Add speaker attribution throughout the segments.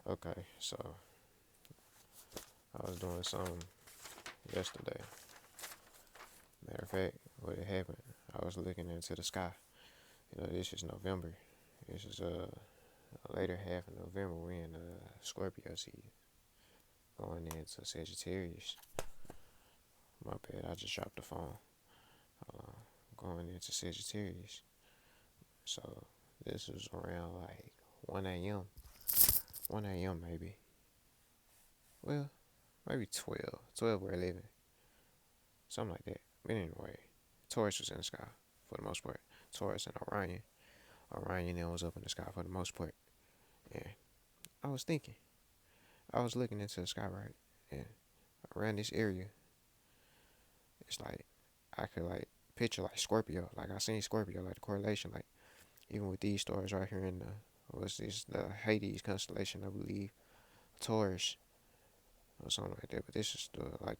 Speaker 1: Okay, so I was doing something yesterday. Matter of fact, what had happened, I was looking into the sky. This is November. This is later half of November. We're in Scorpio season, going into Sagittarius. My bad, I just dropped the phone. Going into Sagittarius. So this was around like 1 a.m. 1 a.m. maybe. Well, maybe 12, 12 or 11, something like that. But anyway, Taurus was in the sky for the most part. Taurus and Orion. Orion then was up in the sky for the most part. And I was thinking, I was looking into the sky, right? And around this area, it's like I could like picture like Scorpio. Like I seen Scorpio, like the correlation, like even with these stars right here in the what's this the Hades constellation, I believe, Taurus or something like that. But this is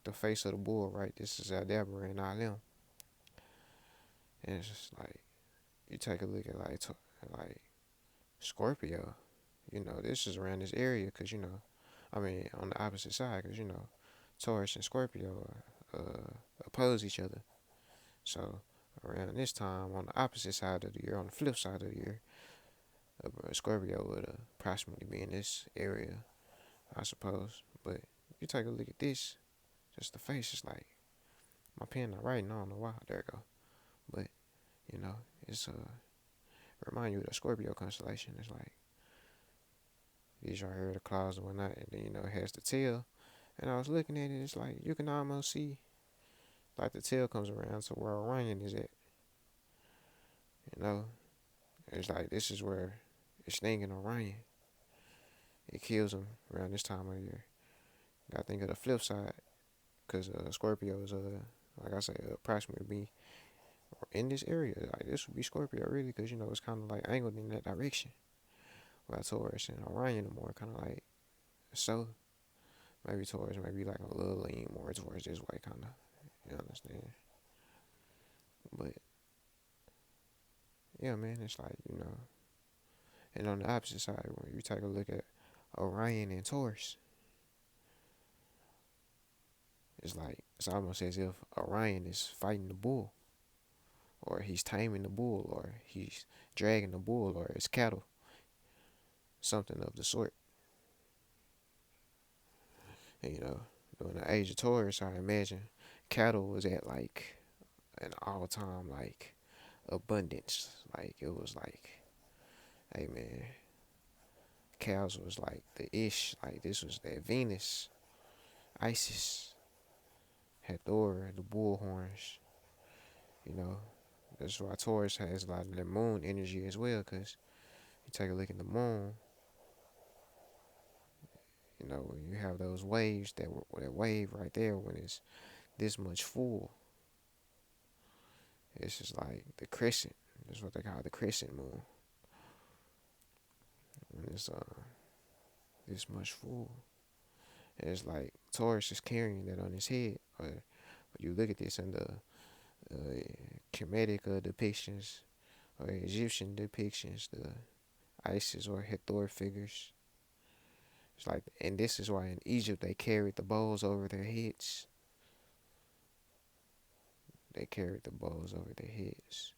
Speaker 1: the face of the bull, right? This is Aldebaran and Alem, and it's just like you take a look at like Scorpio. This is around this area because I mean on the opposite side because Taurus and Scorpio oppose each other. So around this time on the opposite side of the year, on the flip side of the year, Scorpio would approximately be in this area, I suppose. But you take a look at this, just the face is like my pen not writing. I don't know why. There you go. But you know, it's remind you of the Scorpio constellation. It's like these right here, the clouds and whatnot, and then it has the tail. And I was looking at it, it's like you can almost see like the tail comes around to where Orion is at. You know, it's like this is where it's stinging Orion. It kills him around this time of the year. Got to think of the flip side, cause Scorpio is like I said, approximately be in this area. Like this would be Scorpio really, cause it's kind of like angled in that direction. While Taurus and Orion are more kind of like so. Maybe Taurus maybe like a little lean more towards this way, kind of. You understand? But yeah, man, it's like and on the opposite side, when you take a look at Orion and Taurus, it's almost as if Orion is fighting the bull, or he's taming the bull, or he's dragging the bull, or it's cattle, something of the sort. And, during the age of Taurus, I imagine cattle was at like an all-time like abundance. Like it was like, hey man, cows was like the ish. Like this was that Venus, Isis, Hathor, the bull horns. You know, that's why Taurus has a lot of that moon energy as well. Cause you take a look at the moon, when you have those waves that wave right there when it's this much full, it's just like the crescent. That's what they call the crescent moon. When it's this much full, and it's like Taurus is carrying that on his head. Or you look at this in the Kemetic depictions or Egyptian depictions, the Isis or Hathor figures. It's like, and this is why in Egypt they carried the bowls over their heads. They carried the bowls over their heads,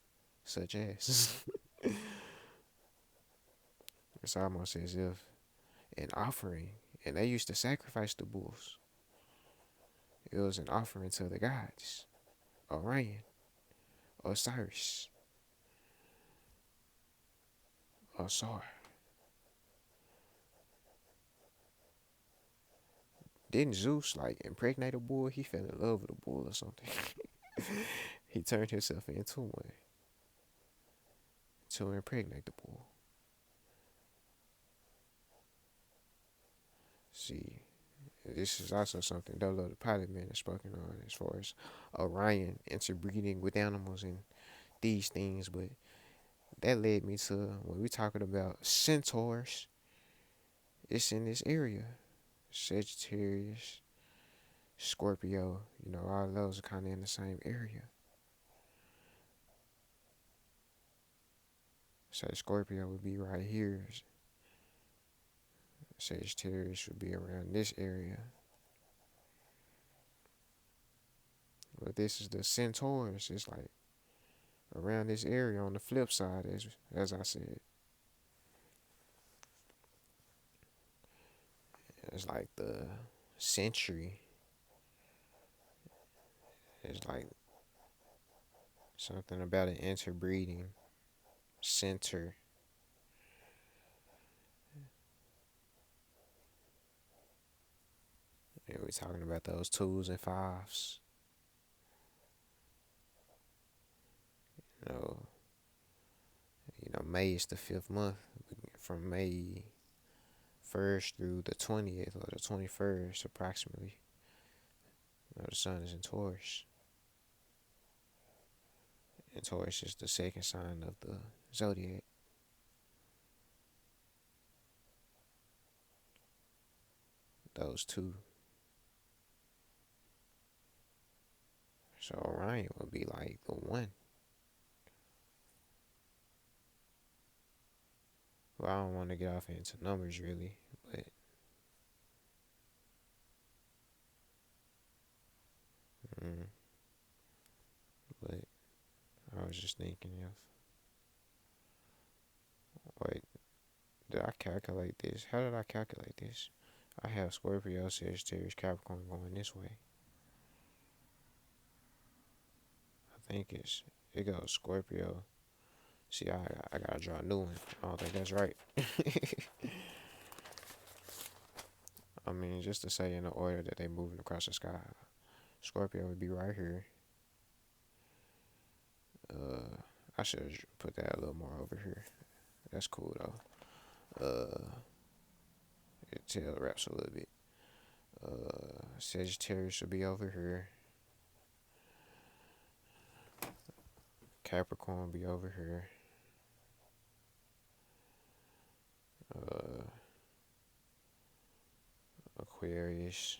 Speaker 1: such as it's almost as if an offering, and they used to sacrifice the bulls. It was an offering to the gods, Orion, Osiris, Osar. Didn't Zeus like impregnate a bull? He fell in love with a bull or something. He turned himself into one to impregnate the bull. See, this is also something Dolo the Pilot Man has spoken on as far as Orion interbreeding with animals and these things, but that led me to when we're talking about centaurs, it's in this area. Sagittarius, Scorpio, all those are kind of in the same area. So Scorpio would be right here. Sagittarius would be around this area. But this is the Centaurs. It's like around this area on the flip side, as I said. It's like the century. It's like something about an interbreeding center. And we're talking about those twos and fives. You know, May is the fifth month. From May 1st through the 20th or the 21st, approximately. The sun is in Taurus. And Taurus is the second sign of the zodiac. Those two. So Orion would be like the one. Well, I don't want to get off into numbers really, mm, but I was just thinking if, wait, did I calculate this? How did I calculate this? I have Scorpio, Sagittarius, Capricorn going this way. I think it goes Scorpio. See, I gotta draw a new one. I don't think that's right. I mean, just to say in the order that they moving across the sky, Scorpio would be right here. I should put that a little more over here. That's cool though. It tail wraps a little bit. Sagittarius would be over here. Capricorn would be over here. Aquarius.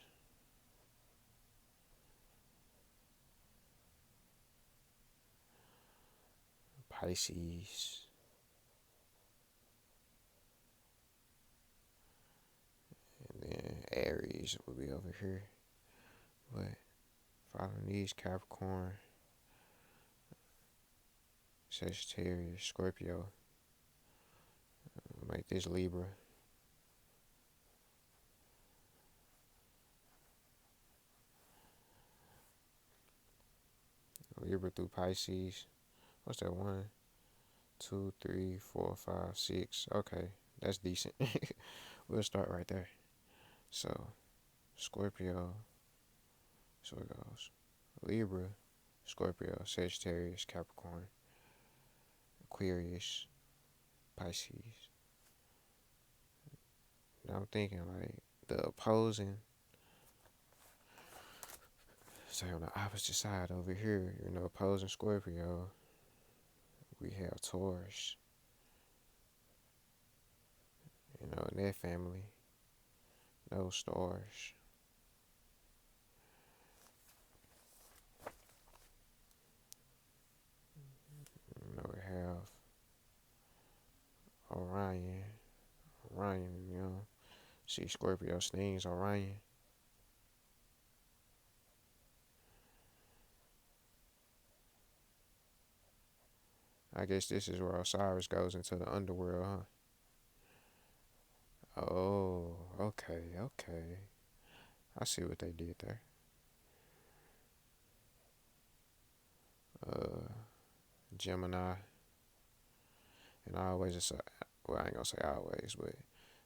Speaker 1: Pisces. And then Aries will be over here. But following these, Capricorn, Sagittarius, Scorpio, make this Libra. Libra through Pisces. What's that? 1, 2, 3, 4, 5, 6. Okay, that's decent. We'll start right there. So, Scorpio. So it goes Libra, Scorpio, Sagittarius, Capricorn, Aquarius, Pisces. Now I'm thinking like the opposing. Say on the opposite side over here, opposing Scorpio, we have Taurus. In that family, no stars. We have Orion. Orion, see Scorpio stings Orion. I guess this is where Osiris goes into the underworld, huh? Oh, okay. I see what they did there. Gemini. And I always, well, I ain't gonna say always, but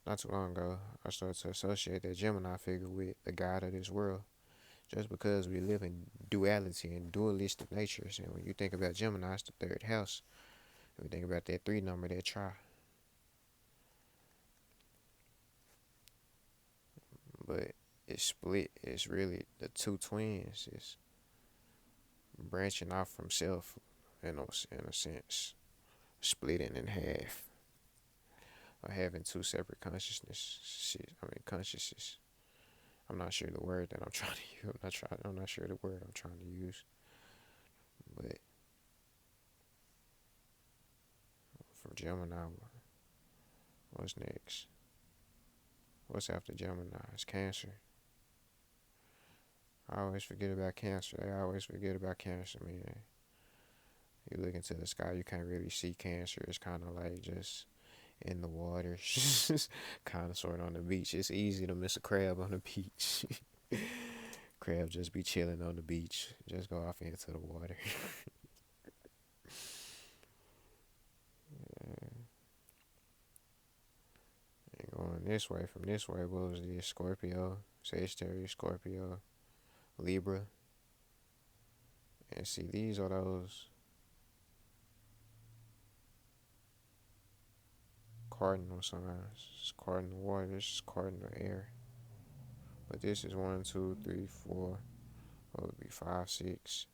Speaker 1: not too long ago, I started to associate that Gemini figure with the God of this world. Just because we live in duality and dualistic natures. And when you think about Gemini, it's the third house. And we think about that 3 number, that try. But it's split. It's really the two twins. It's branching off from self in a sense. Splitting in half. Or having two separate consciousnesses. I'm not sure the word that I'm trying to use. I'm not sure the word I'm trying to use. But for Gemini, what's next? What's after Gemini? It's Cancer. I always forget about Cancer. I always forget about Cancer, man. You look into the sky, you can't really see Cancer. It's kind of like just in the water, kind of sort of on the beach. It's easy to miss a crab on the beach. Crab just be chilling on the beach. Just go off into the water. And going this way, from this way, what was this? Scorpio, Sagittarius, Scorpio, Libra. And see, these are those cardinal signs. It's cardinal water, this is cardinal air. But this is 1, 2, 3, 4. What would be 5, 6?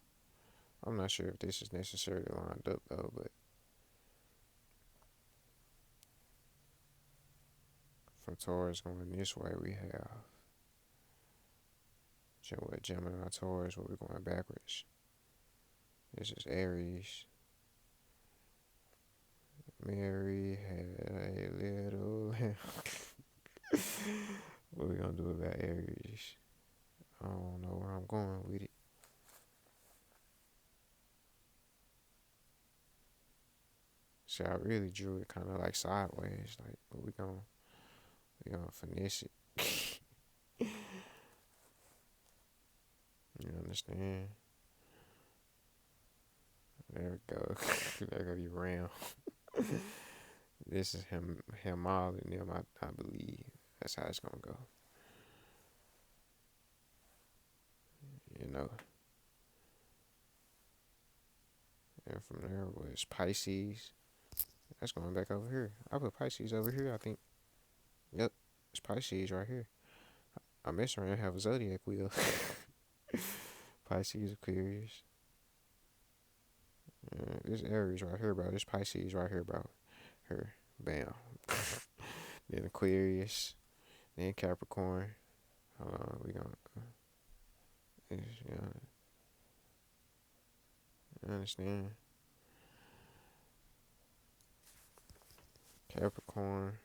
Speaker 1: I'm not sure if this is necessarily lined up though, but for Taurus going this way, we have Gemini, Taurus, where we're going backwards. This is Aries. Mary had a little lamb. What we gonna do about Aries? I don't know where I'm going with it. See, I really drew it kind of like sideways, like, but we gonna finesse it. You understand? There we go. There go your round. This is him all and them, I believe. That's how it's gonna go. You know. And from there was Pisces. That's going back over here. I put Pisces over here, I think. Yep. It's Pisces right here. I mess around and have a zodiac wheel. Pisces, Aquarius. This Aries right here, bro. This Pisces right here, bro. Here. Bam. Then Aquarius. Then Capricorn. Hold on. We gonna. You understand? Capricorn.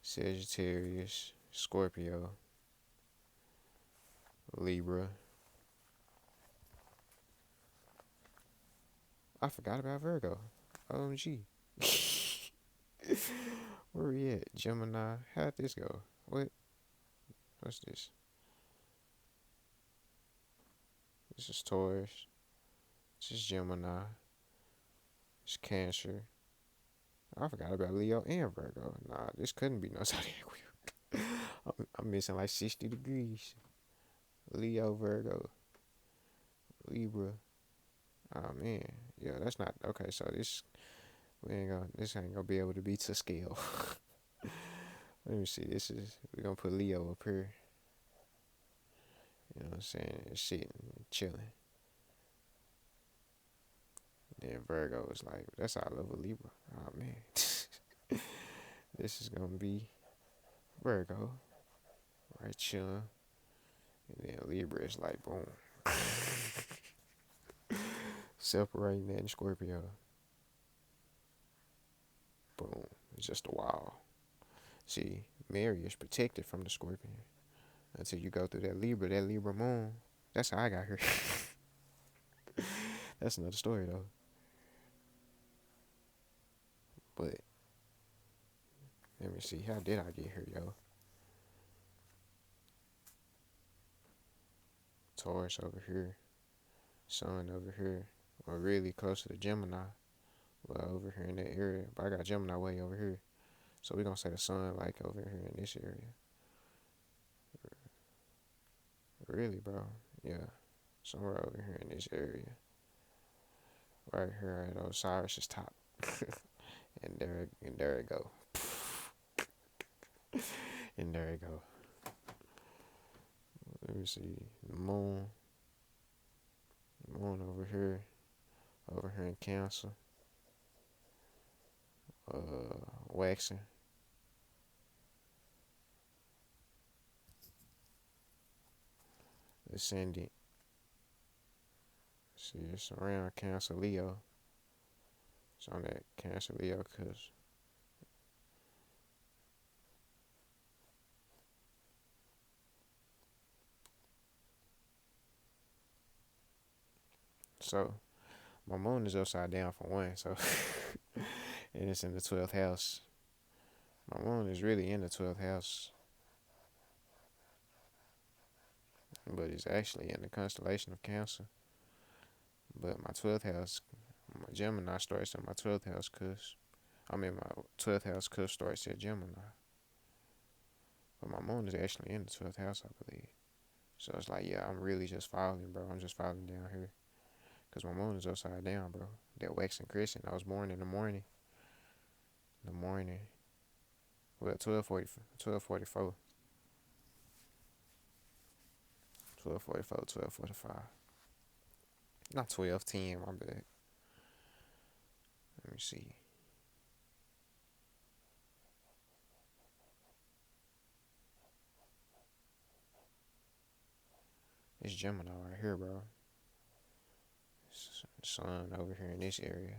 Speaker 1: Sagittarius. Scorpio. Libra. I forgot about Virgo. OMG. Where we at? Gemini. How'd this go? What? What's this? This is Taurus. This is Gemini. It's Cancer. I forgot about Leo and Virgo. Nah, this couldn't be no zodiac wheel. I'm missing like 60 degrees. Leo, Virgo, Libra. Oh man, yeah, that's not okay. So this this ain't gonna be able to be to scale. Let me see. We're gonna put Leo up here. You know what I'm saying? It's sitting, chilling. Then Virgo is like, that's our level Libra. Oh man, this is gonna be Virgo, right? Chilling. And then Libra is like, boom, separating that in Scorpio. Boom, it's just a wall. See, Mary is protected from the Scorpion until you go through that Libra moon. That's how I got here. That's another story though. But let me see, how did I get here, yo? Taurus over here, Sun over here, or really close to the Gemini. Well, over here in that area, but I got Gemini way over here. So we're gonna say the Sun like over here in this area. Really, bro? Yeah, somewhere over here in this area. Right here at Osiris's top. and there it go. And there it go. Let me see. The moon. The moon over here. Over here in Cancer. Waxing. Ascendant. See, it's around Cancer Leo. It's on that Cancer Leo cusp. So my moon is upside down for one. So and it's in the 12th house. My moon is really in the 12th house, but it's actually in the constellation of Cancer. But my 12th house, my Gemini starts in my 12th house, cause I mean my 12th house cusp starts at Gemini. But my moon is actually in the 12th house, I believe. So it's like, yeah, I'm really just falling, bro. I'm just falling down here. Because my moon is upside down, bro. That waxing crescent. I was born in the morning. The morning. Well, 12:44. 12:44, 12:45. Not 12:10, my bad. Let me see. It's Gemini right here, bro. Sun over here in this area.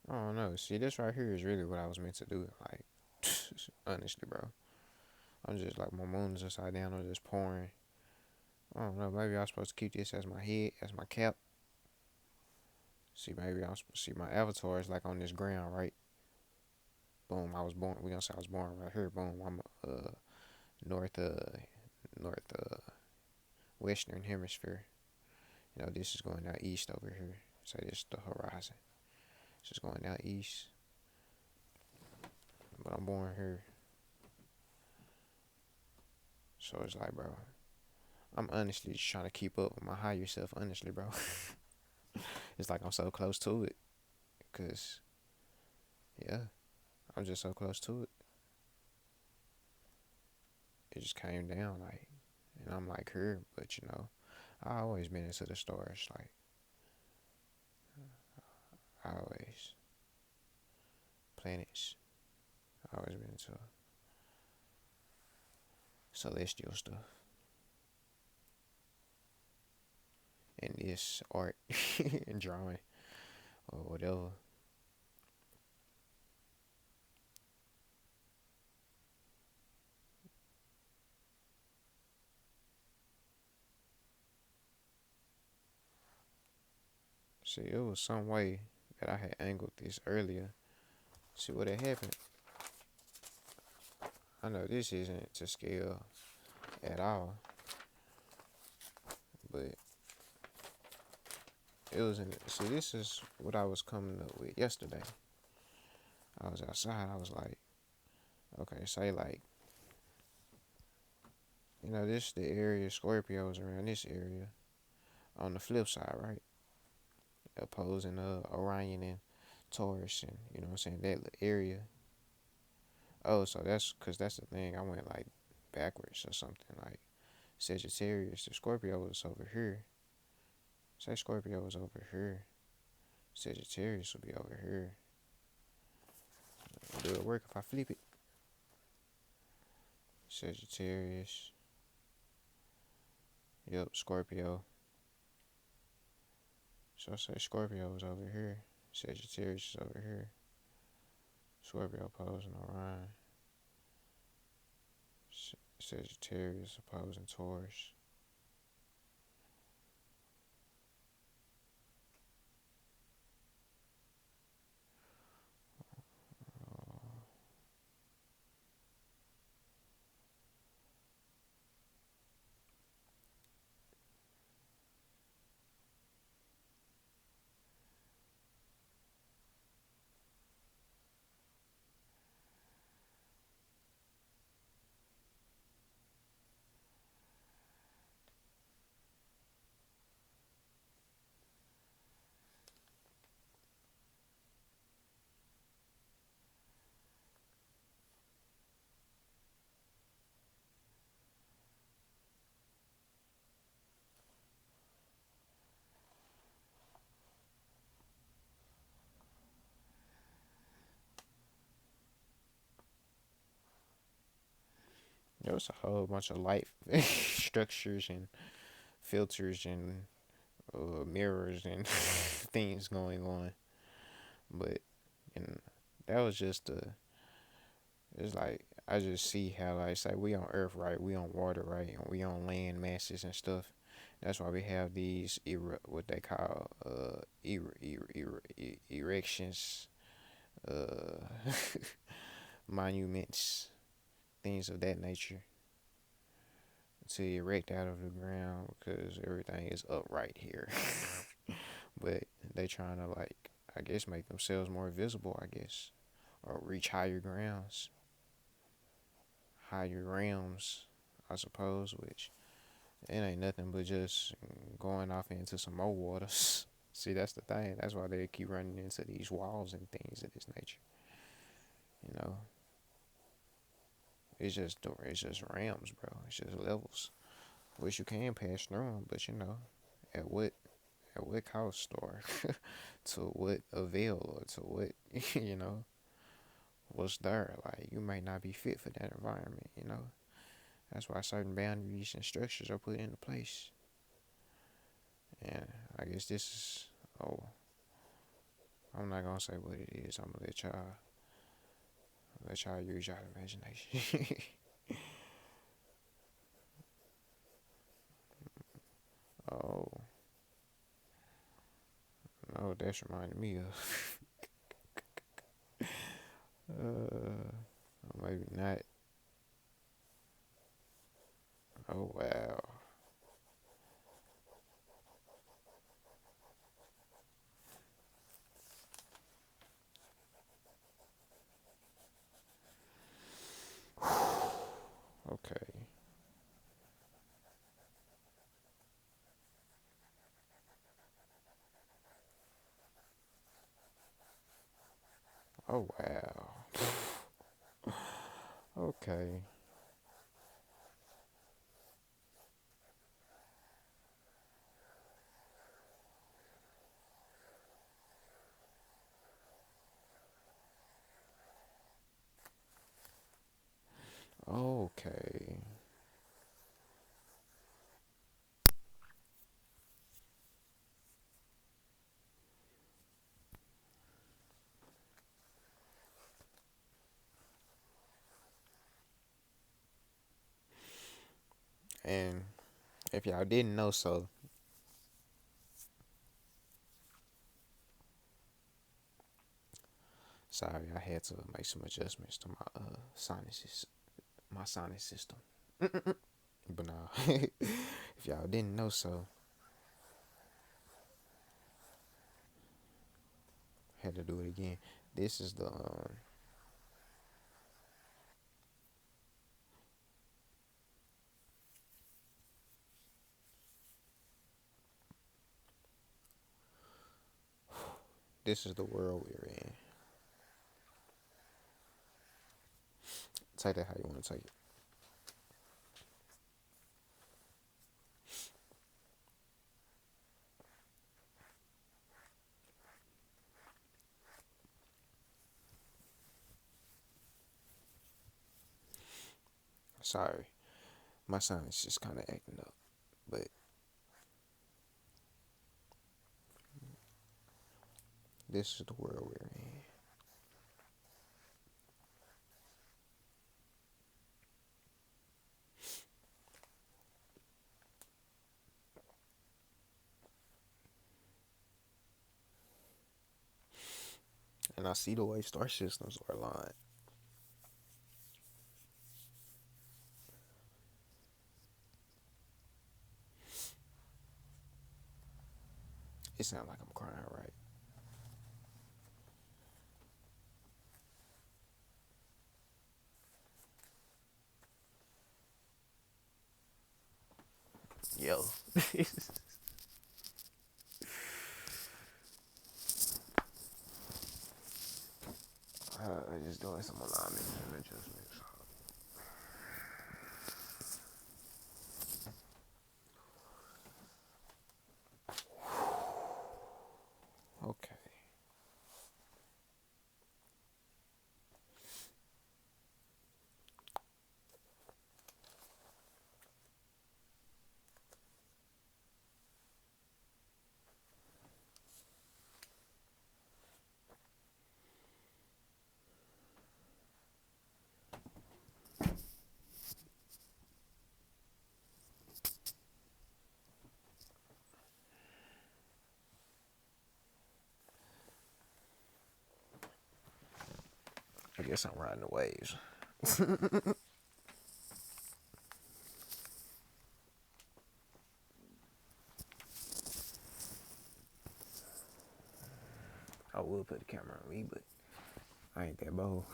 Speaker 1: I don't know. See, this right here is really what I was meant to do. Like, honestly, bro. I'm just like, my moon is upside down. I'm just pouring. I don't know. Maybe I was supposed to keep this as my head, as my cap. See, maybe I'm supposed to see my avatar is like on this ground, right? Boom. I was born. We gonna say I was born right here. Boom. I'm north north western hemisphere. You know, this is going out east over here. Say this is the horizon. It's just going out east. But I'm born here. So it's like, bro, I'm honestly just trying to keep up with my higher self, honestly, bro. It's like I'm so close to it. Because, yeah, I'm just so close to it. It just came down, like, and I'm like here, but you know, I always been into the stars, like, I always. Planets. I always been into celestial stuff. And this art and drawing or whatever. See, it was some way that I had angled this earlier. See what had happened. I know this isn't to scale at all, but it was in. See, this is what I was coming up with yesterday. I was outside. I was like, okay, say like, you know, this the area Scorpios around this area. On the flip side, right? Opposing Orion and Taurus, and you know what I'm saying, that area. Oh, so that's because that's the thing. I went like backwards or something. Like Sagittarius, the Scorpio was over here. Say Scorpio was over here. Sagittarius will be over here. Do it work if I flip it? Sagittarius. Yep, Scorpio. So I say Scorpio is over here. Sagittarius is over here. Scorpio opposing Orion. Sagittarius opposing Taurus. There was a whole bunch of light structures and filters and mirrors and things going on, but and that was just it's like I just see how, like, say we on Earth, right? We on water, right? And we on land masses and stuff. That's why we have these what they call erections, uh, monuments, things of that nature to erect out of the ground because everything is upright here. But they trying to, like, I guess, make themselves more visible, I guess, or reach higher grounds, higher realms, I suppose, which it ain't nothing but just going off into some more waters. See, that's the thing. That's why they keep running into these walls and things of this nature. You know, it's just realms, bro. It's just levels. Which you can pass through them, but at what at what cost, or to what avail, or to what you know what's there. Like, you might not be fit for that environment. That's why certain boundaries and structures are put into place. And I guess this is, oh, I'm not gonna say what it is. I'm gonna let y'all use y'all imagination. Oh, no, that's reminding me of. Maybe not. Oh wow. Okay. Oh wow. Okay. Okay. And if y'all didn't know, so sorry, I had to make some adjustments to my sinus system. But nah, if y'all didn't know, so had to do it again. This is the world we're in. Take that how you want to take it. Sorry, my sinus just kind of acting up, but this is the world we're in. And I see the way star systems are aligned. It sounds like I'm crying, right? Yo. Just doing some alignment and adjustments. Okay. I guess I'm riding the waves. I would put the camera on me, but I ain't that bold.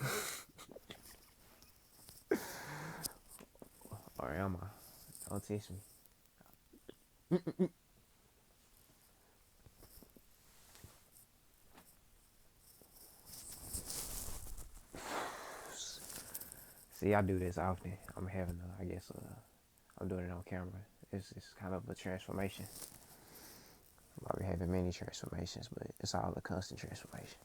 Speaker 1: Or am I? Don't teach me. See, I do this often. I'm having, I'm doing it on camera. It's kind of a transformation. I'm probably having many transformations, but it's all a constant transformation.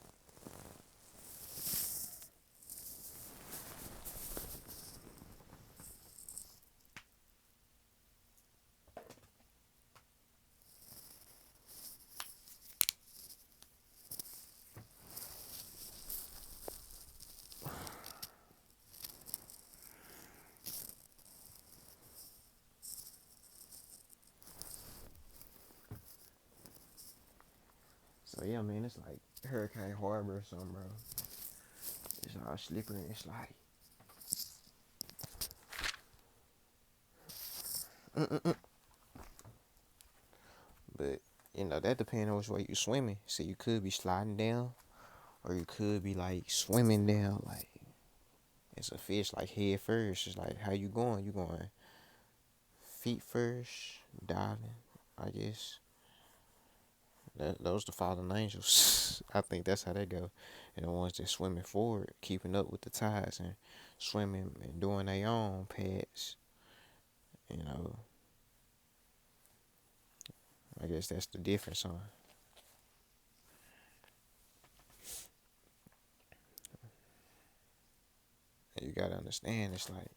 Speaker 1: So yeah, man, it's like Hurricane Harbor or something, bro. It's all slippery and it's like, but that depends on which way you swimming. So you could be sliding down, or you could be like swimming down. Like it's a fish, like head first. It's like how you going? You going feet first, diving, I guess. Those the fallen angels. I think that's how they go. And the ones that swimming forward, keeping up with the tides and swimming and doing their own pads. You know, I guess that's the difference, huh? And you gotta understand, it's like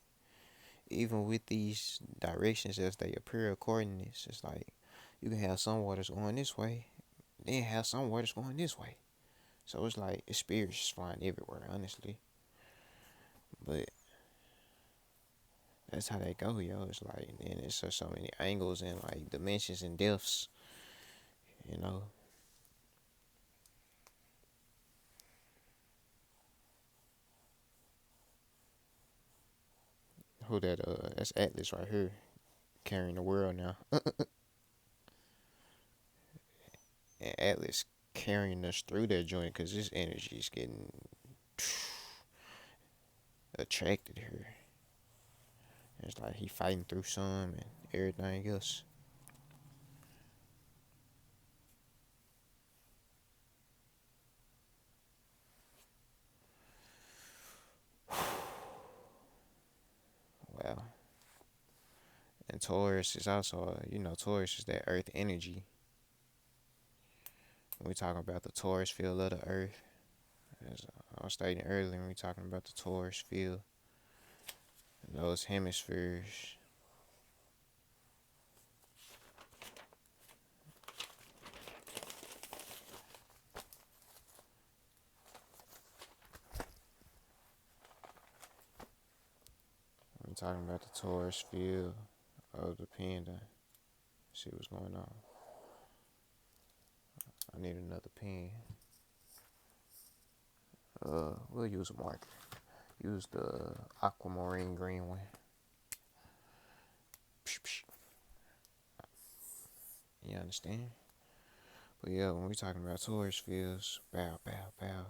Speaker 1: even with these directions as they appear according to this, it's like you can have some waters going this way, then have some waters going this way. So it's like it's spirits flying everywhere, honestly. But that's how they go, yo. It's like, and it's so many angles and like dimensions and depths, you know. Who that? That's Atlas right here, carrying the world now. And Atlas carrying us through that joint because this energy is getting attracted here. It's like he fighting through some and everything else. Wow. And Taurus is also, Taurus is that earth energy. When we talking about the Taurus field of the earth, as I was stating earlier, when we talking about the Taurus field, and those hemispheres, we talking about the Taurus field of the panda. See what's going on. I need another pen. We'll use a marker. Use the aquamarine green one. Psh, psh. You understand? But yeah, when we talking about Taurus fields, bow, bow, bow.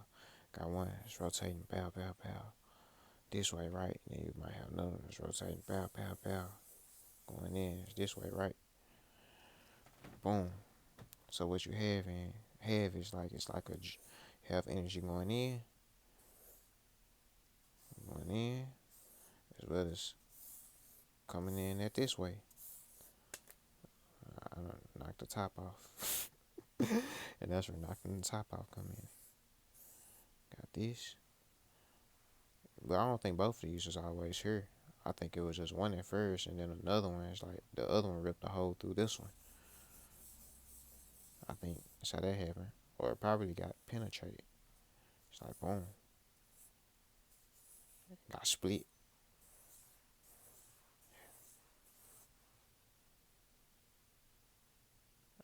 Speaker 1: Got one that's rotating, bow, bow, bow. This way, right? And then you might have another one that's rotating, bow, bow, bow. Going in, it's this way, right? Boom. So what you have is like have energy going in, as well as coming in at this way. I knock the top off. And that's where knocking the top off come in. Got this. But I don't think both of these was always here. I think it was just one at first, and then another one is like the other one ripped a hole through this one. I think that's how that happened. Or it probably got penetrated. It's like boom. Got split.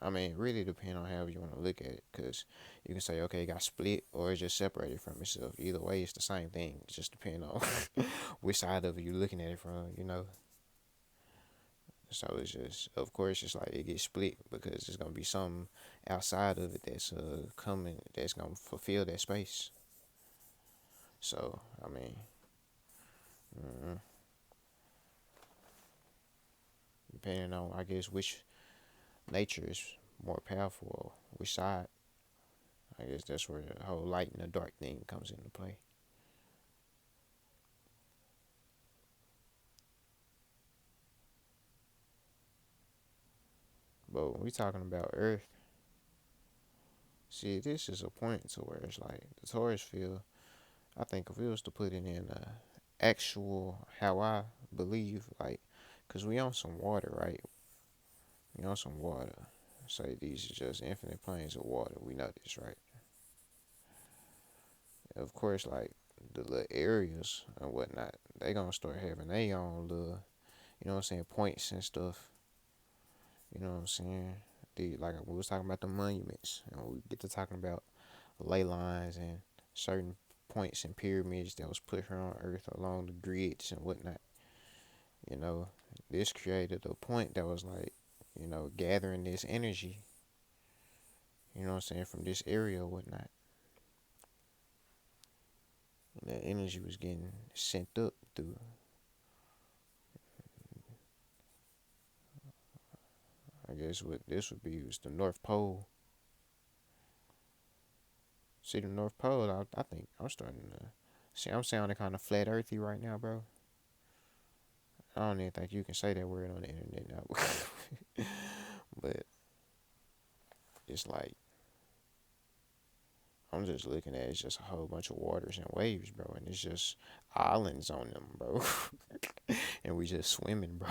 Speaker 1: I mean, it really depends on how you want to look at it, because you can say, okay, it got split or it just separated from itself. Either way, it's the same thing. It just depends on which side of it you're looking at it from. So it's just, of course, it's like it gets split because there's gonna be something outside of it that's coming that's gonna fulfill that space. So I mean, mm, depending on, I guess, which nature is more powerful, or which side. I guess that's where the whole light and the dark thing comes into play. But when we talking about Earth, see, this is a point to where it's like the Taurus field. I think if it was to put it in actual how I believe, like, cause we on some water, right? We on some water. Say these are just infinite planes of water. We know this, right? Of course, like the little areas and whatnot, they gonna start having their own little, points and stuff. You know what I'm saying? Like we was talking about the monuments, and we get to talking about ley lines and certain points and pyramids that was put here on Earth along the grids and whatnot. You know, this created a point that was like, gathering this energy. You know what I'm saying, from this area or whatnot. And that energy was getting sent up through. I guess what this would be was the North Pole. See, the North Pole, I think I'm starting to see. I'm sounding kind of flat earthy right now, bro. I don't even think you can say that word on the internet now. But it's like I'm just looking at it, it's just a whole bunch of waters and waves, bro, and it's just islands on them, bro. And we just swimming, bro.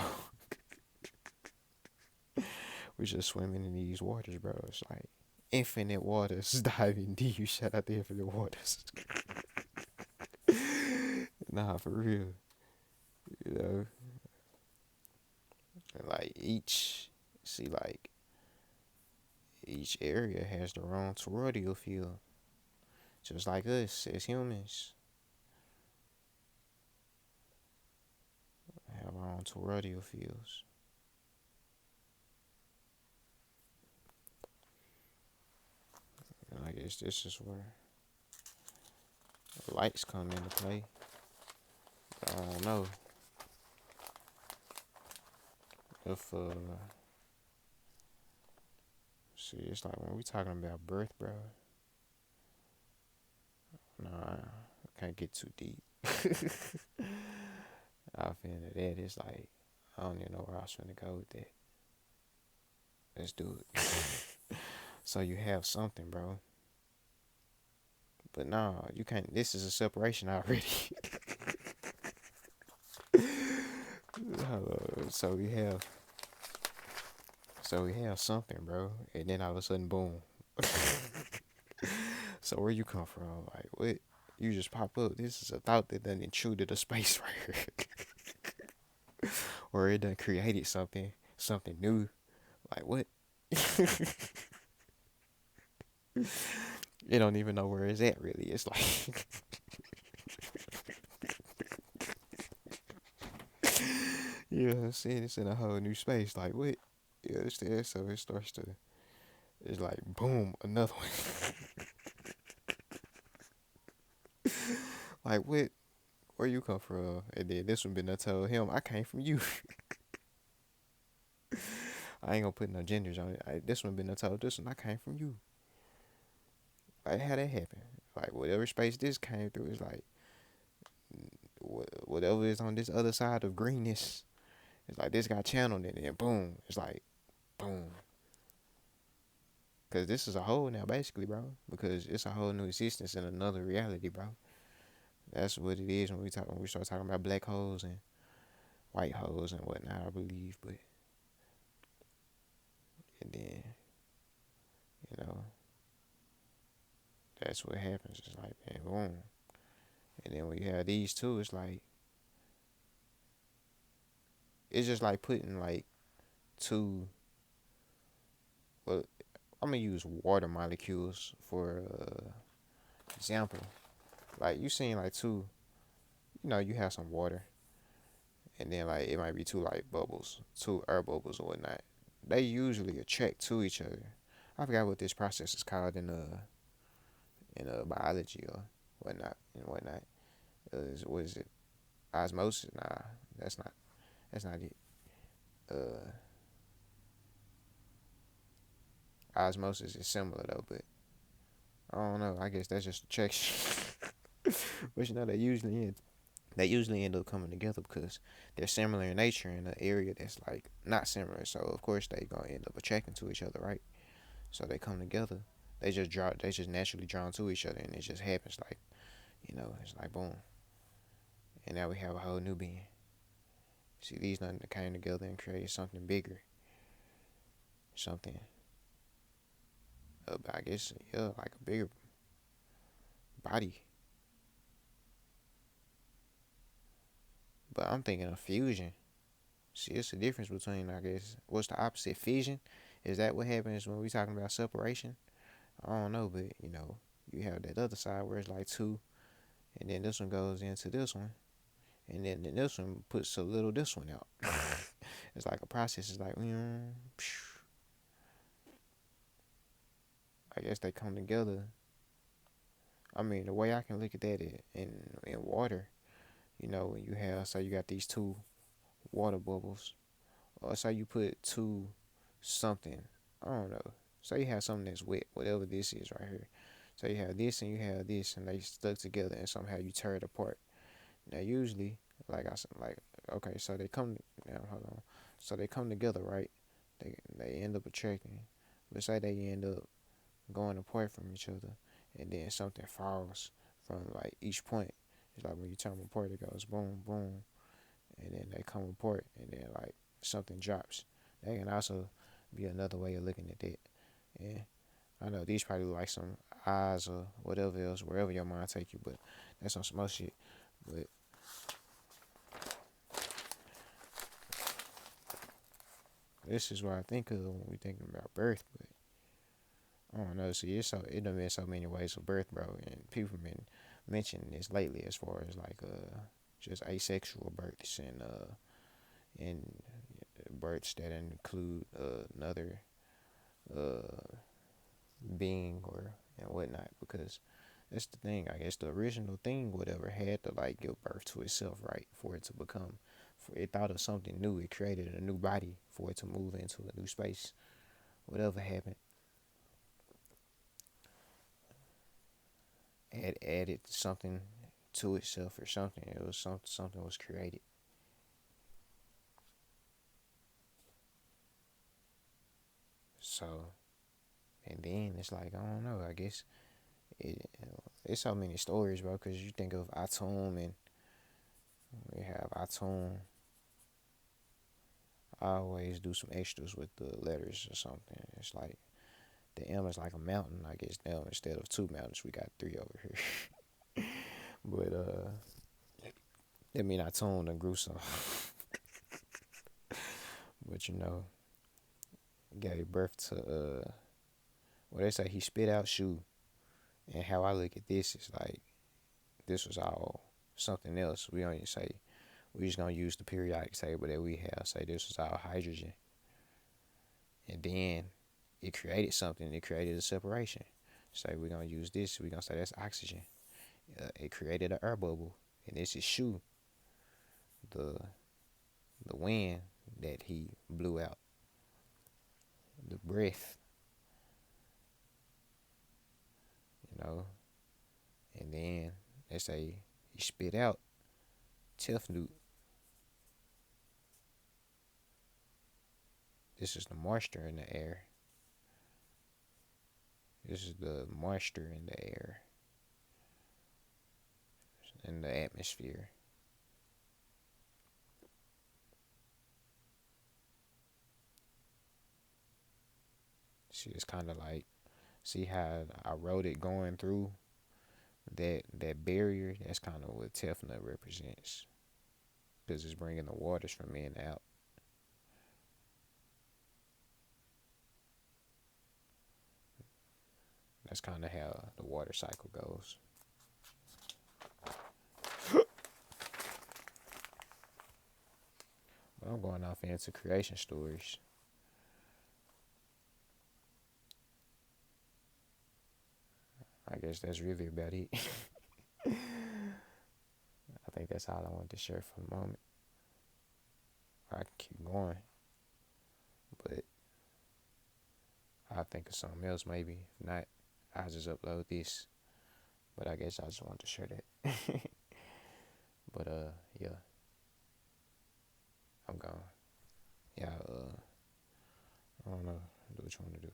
Speaker 1: We just swimming in these waters, bro. It's like infinite waters diving deep. Shout out to infinite waters. Nah, for real. You know, and like each area has their own toroidal field, just like us as humans have our own toroidal fields. And I guess this is where the lights come into play. I don't know if see, it's like when we talking about birth, bro. No, I can't get too deep. I feel that it's like I don't even know where I was trying to go with that. Let's do it. So you have something, bro. But no, you can't. This is a separation already. So we have something, bro, and then all of a sudden, boom. So where you come from? Like what? You just pop up. This is a thought that done intruded a space right here, or it done created something new. Like what? You don't even know where it's at really. It's like you know what I'm saying? It's in a whole new space. Like what? You understand? So it starts to. It's like boom, another one. Like what? Where you come from? And then this one been I told him I came from you. I ain't gonna put no genders on it. This one been I told this one I came from you. Like how that happen? Like whatever space this came through is like whatever is on this other side of greenness. It's like this got channeled in it, and boom, it's like boom. Cause this is a whole now, basically, bro. Because it's a whole new existence in another reality, bro. That's what it is when we start talking about black holes and white holes and whatnot, I believe. But and then you know that's what happens. It's like man, boom. And then when you have these two, it's just like putting like two well, I'm gonna use water molecules for example. Like you seen like two, you have some water, and then like it might be two like bubbles, two air bubbles or whatnot. They usually attract to each other. I forgot what this process is called in biology or whatnot. What is it? Osmosis? Nah, that's not that's not it. Uh, Osmosis is similar though, but I don't know. I guess that's just attraction. But they usually end up coming together because they're similar in nature in an area that's like not similar. So of course they gonna end up attracting to each other, right? So they come together. They just naturally drawn to each other, and it just happens like it's like boom, and now we have a whole new being. See, these nothing that came together and created something bigger, something. I guess yeah, like a bigger body. But I'm thinking of fusion. See, it's the difference between, I guess, what's the opposite? Fission? Is that what happens when we talking about separation? I don't know, but you have that other side where it's like two, and then this one goes into this one, and then this one puts a little this one out. It's like a process. It's like, I guess they come together. I mean, the way I can look at that in water, when you have, say, you got these two water bubbles, or say you put two something, I don't know. Say you have something that's wet, whatever this is right here. So you have this and you have this, and they stuck together, and somehow you tear it apart. Now usually, like I said, like okay, so they come now. Hold on. So they come together, right? They end up attracting, but say they end up going apart from each other, and then something falls from like each point. It's like when you turn them apart, it goes boom, boom, and then they come apart, and then like something drops. That can also be another way of looking at that. And I know these probably like some eyes or whatever else, wherever your mind take you, but that's on some other shit. But this is what I think of when we thinking about birth. But I don't know. See, it done been so many ways of birth, bro, and people been mentioning this lately as far as like just asexual births and births that include another uh being or and whatnot, because that's the thing. I guess the original thing whatever had to like give birth to itself, right, for it to become. For it thought of something new. It created a new body for it to move into a new space. Whatever happened, added something to itself or something. It was something was created. So and then it's like I don't know. I guess it's so many stories, bro. Because you think of Atum and we have Atum. I always do some extras with the letters or something. It's like the M is like a mountain. I guess now instead of two mountains, we got three over here. But that mean I tuned and grew some. But gave birth to well they say he spit out shoe. And how I look at this is like this was all something else. We don't even say we just gonna use the periodic table that we have. Say this was all hydrogen. And then it created something. It created a separation. Say we're gonna use this. We're gonna say that's oxygen. It created an air bubble, and this is shoe, the the wind that he blew out, the breath, you know. And then they say he spit out Tifnute. This is the moisture in the air. This is the moisture in the air, in the atmosphere. See, it's kind of like, see how I wrote it going through that barrier. That's kind of what Tefnut represents, because it's bringing the waters from in out. That's kind of how the water cycle goes. But I'm going off into creation stories. I guess that's really about it. I think that's all I wanted to share for the moment. I can keep going, but I'll think of something else maybe. If not, I'll just upload this. But I guess I just wanted to share that. But yeah, I'm gone. Yeah, I don't know. Do what you want to do.